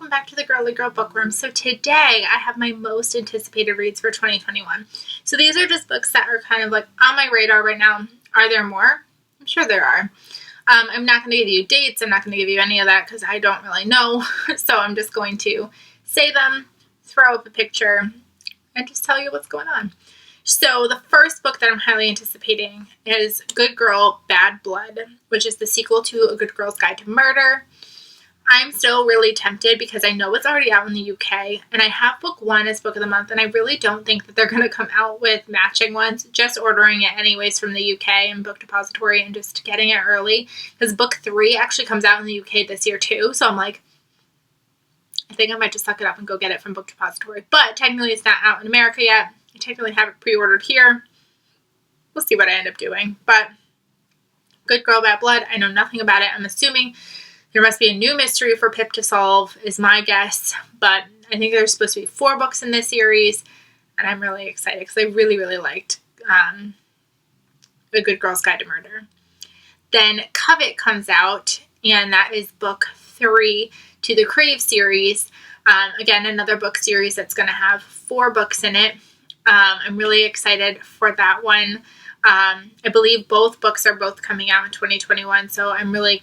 welcome back to the Girly Girl Bookworm. So today I have my most anticipated reads for 2021. So these are just books that are kind of like on my radar right now. Are there more? I'm sure there are. I'm not going to give you dates. I'm not going to give you any of that because I don't really know. So I'm just going to say them, throw up a picture, and just tell you what's going on. So the first book that I'm highly anticipating is Good Girl, Bad Blood, which is the sequel to A Good Girl's Guide to Murder. I'm still really tempted because I know it's already out in the UK, and I have book 1 as book of the month, and I really don't think that they're going to come out with matching ones. Just ordering it anyways from the UK and Book Depository and just getting it early, because book 3 actually comes out in the UK this year too, so I'm like, I think I might just suck it up and go get it from Book Depository. But technically it's not out in America yet. I technically have it pre-ordered here. We'll see what I end up doing. But Good Girl, Bad Blood, I know nothing about it. I'm assuming there must be a new mystery for Pip to solve, is my guess. But I think there's supposed to be 4 books in this series, and I'm really excited because I really, really liked A Good Girl's Guide to Murder. Then Covet comes out, and that is book 3 to the Crave series. Again, another book series that's going to have 4 books in it. I'm really excited for that one. I believe both books are both coming out in 2021, so I'm really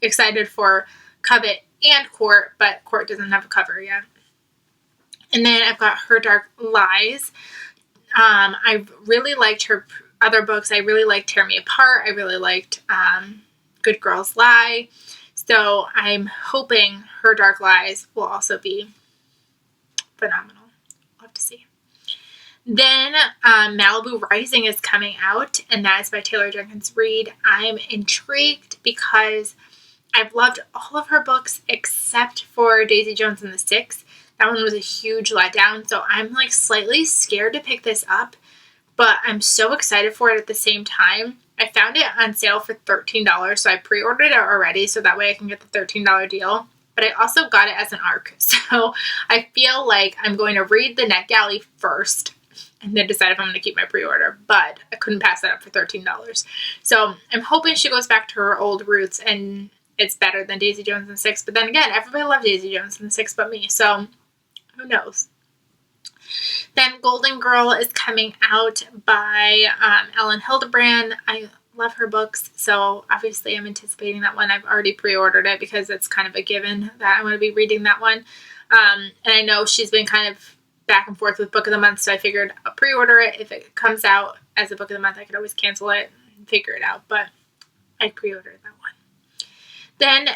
excited for Covet and Court, but Court doesn't have a cover yet. And then I've got Her Dark Lies. I really liked her other books. I really liked Tear Me Apart. I really liked Good Girls Lie. So I'm hoping Her Dark Lies will also be phenomenal. We'll have to see. Then Malibu Rising is coming out, and that is by Taylor Jenkins Reid. I'm intrigued because I've loved all of her books except for Daisy Jones and the Six. That one was a huge letdown, so I'm like slightly scared to pick this up, but I'm so excited for it at the same time. I found it on sale for $13, so I pre-ordered it already, so that way I can get the $13 deal. But I also got it as an ARC, so I feel like I'm going to read the Netgalley first and then decide if I'm going to keep my pre-order, but I couldn't pass that up for $13. So I'm hoping she goes back to her old roots and it's better than Daisy Jones and the Six. But then again, everybody loved Daisy Jones and the Six but me, so who knows. Then Golden Girl is coming out by Ellen Hildebrand. I love her books, so obviously I'm anticipating that one. I've already pre-ordered it because it's kind of a given that I'm going to be reading that one. And I know she's been kind of back and forth with Book of the Month, so I figured I'll pre-order it. If it comes out as a Book of the Month, I could always cancel it and figure it out, but I pre-ordered that one. Then,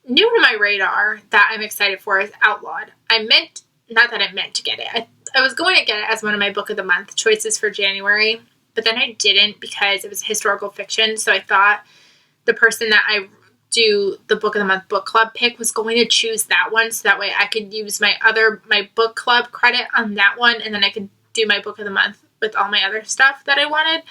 new to my radar that I'm excited for is Outlawed. Not that I meant to get it. I was going to get it as one of my Book of the Month choices for January, but then I didn't because it was historical fiction, so I thought the person that I do the Book of the Month book club pick was going to choose that one, so that way I could use my book club credit on that one, and then I could do my Book of the Month with all my other stuff that I wanted.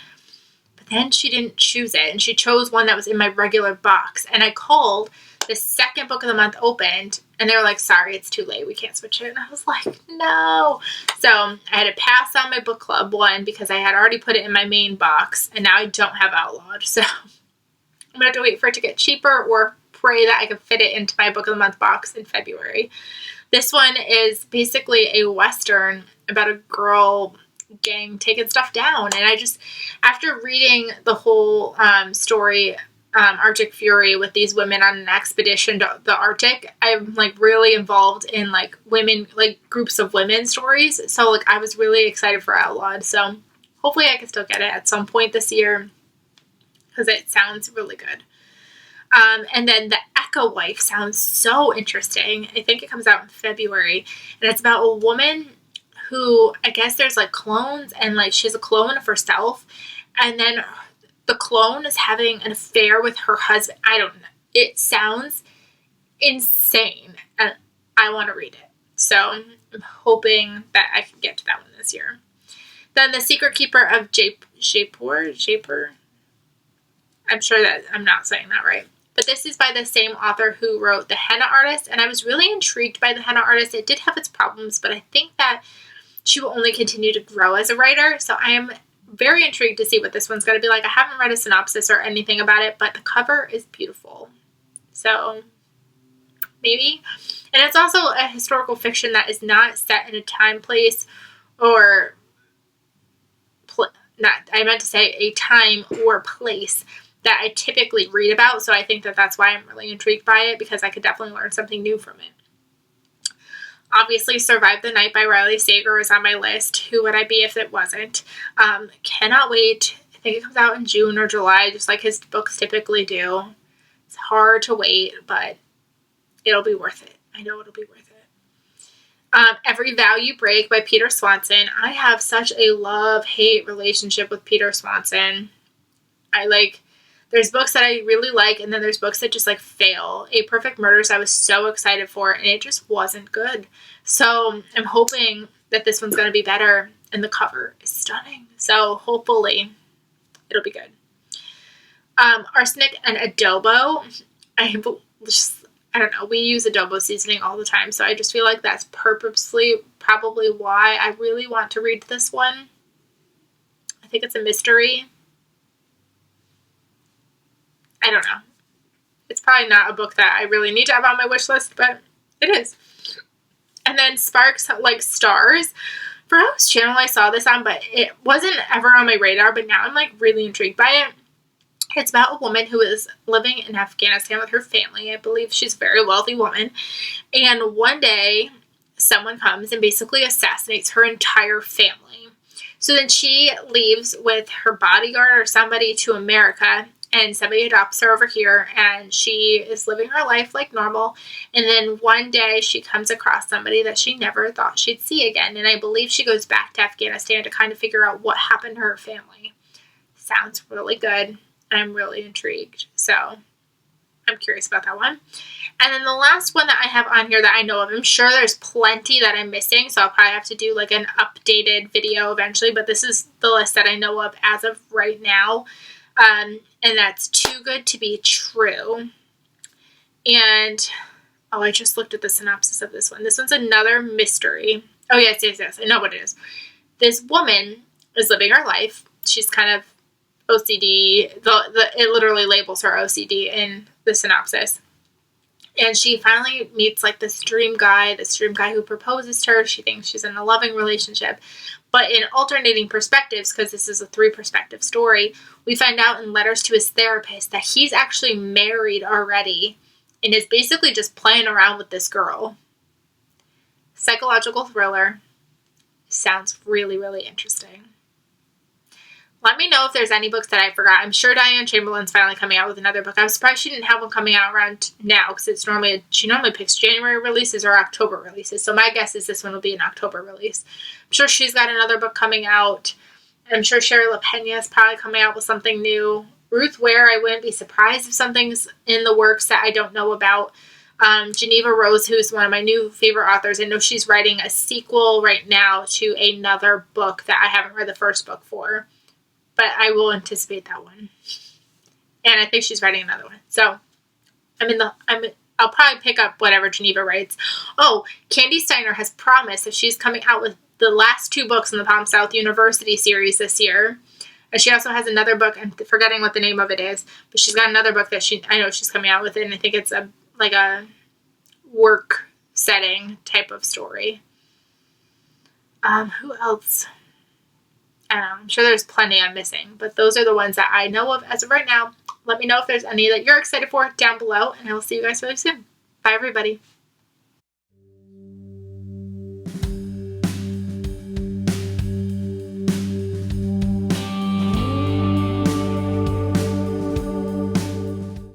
But then she didn't choose it, and she chose one that was in my regular box, and I called. The second Book of the Month opened, and they were like, sorry, it's too late, we can't switch it. And I was like, no. So I had to pass on my book club one because I had already put it in my main box, and now I don't have Outlawed, so I'm going to have to wait for it to get cheaper or pray that I can fit it into my Book of the Month box in February. This one is basically a Western about a girl gang taking stuff down. And I just, after reading the whole story, Arctic Fury, with these women on an expedition to the Arctic, I'm like really involved in like women, like groups of women stories. So like I was really excited for Outlawed. So hopefully I can still get it at some point this year, because it sounds really good. And then The Echo Wife sounds so interesting. I think it comes out in February. And it's about a woman who, I guess there's like clones, and like she has a clone of herself. And then the clone is having an affair with her husband. I don't know. It sounds insane. And I want to read it. So I'm hoping that I can get to that one this year. Then The Secret Keeper of Jaipur. I'm sure that I'm not saying that right. But this is by the same author who wrote The Henna Artist, and I was really intrigued by The Henna Artist. It did have its problems, but I think that she will only continue to grow as a writer, so I am very intrigued to see what this one's going to be like. I haven't read a synopsis or anything about it, but the cover is beautiful. So maybe. And it's also a historical fiction that is not set in a time, place, or I meant to say a time or place that I typically read about. So I think that that's why I'm really intrigued by it, because I could definitely learn something new from it. Obviously, Survive the Night by Riley Sager is on my list. Who would I be if it wasn't? Cannot wait. I think it comes out in June or July, just like his books typically do. It's hard to wait, but it'll be worth it. I know it'll be worth it. Every Vow You Break by Peter Swanson. I have such a love-hate relationship with Peter Swanson. There's books that I really like, and then there's books that just, like, fail. A Perfect Murders I was so excited for, and it just wasn't good. So I'm hoping that this one's going to be better, and the cover is stunning. So hopefully it'll be good. Arsenic and Adobo. I don't know. We use adobo seasoning all the time, so I just feel like that's purposely probably why I really want to read this one. I think it's a mystery. I don't know. It's probably not a book that I really need to have on my wish list, but it is. And then Sparks Like Stars. For whose channel I saw this on, but it wasn't ever on my radar, but now I'm, like, really intrigued by it. It's about a woman who is living in Afghanistan with her family. I believe she's a very wealthy woman. And one day, someone comes and basically assassinates her entire family. So then she leaves with her bodyguard or somebody to America, and somebody adopts her over here, and she is living her life like normal. And then one day she comes across somebody that she never thought she'd see again. And I believe she goes back to Afghanistan to kind of figure out what happened to her family. Sounds really good. I'm really intrigued. So I'm curious about that one. And then the last one that I have on here that I know of, I'm sure there's plenty that I'm missing, so I'll probably have to do like an updated video eventually, but this is the list that I know of as of right now. And that's Too Good to Be True. And, oh, I just looked at the synopsis of this one. This one's another mystery. Oh, yes. I know what it is. This woman is living her life. She's kind of OCD. It literally labels her OCD in the synopsis. And she finally meets, like, this dream guy who proposes to her. She thinks she's in a loving relationship. But in alternating perspectives, because this is a 3-perspective story, we find out in letters to his therapist that he's actually married already and is basically just playing around with this girl. Psychological thriller. Sounds really, really interesting. Let me know if there's any books that I forgot. I'm sure Diane Chamberlain's finally coming out with another book. I'm surprised she didn't have one coming out around now, because she normally picks January releases or October releases. So my guess is this one will be an October release. I'm sure she's got another book coming out. I'm sure Sherry LaPena is probably coming out with something new. Ruth Ware, I wouldn't be surprised if something's in the works that I don't know about. Geneva Rose, who's one of my new favorite authors, I know she's writing a sequel right now to another book that I haven't read the first book for. But I will anticipate that one. And I think she's writing another one. So I'll probably pick up whatever Geneva writes. Oh, Candy Steiner has promised that she's coming out with the last 2 books in the Palm South University series this year. And she also has another book, I'm forgetting what the name of it is, but she's got another book that I know she's coming out with, and I think it's a work setting type of story. Who else? I don't know. I'm sure there's plenty I'm missing, but those are the ones that I know of as of right now. Let me know if there's any that you're excited for down below, and I will see you guys really soon. Bye, everybody.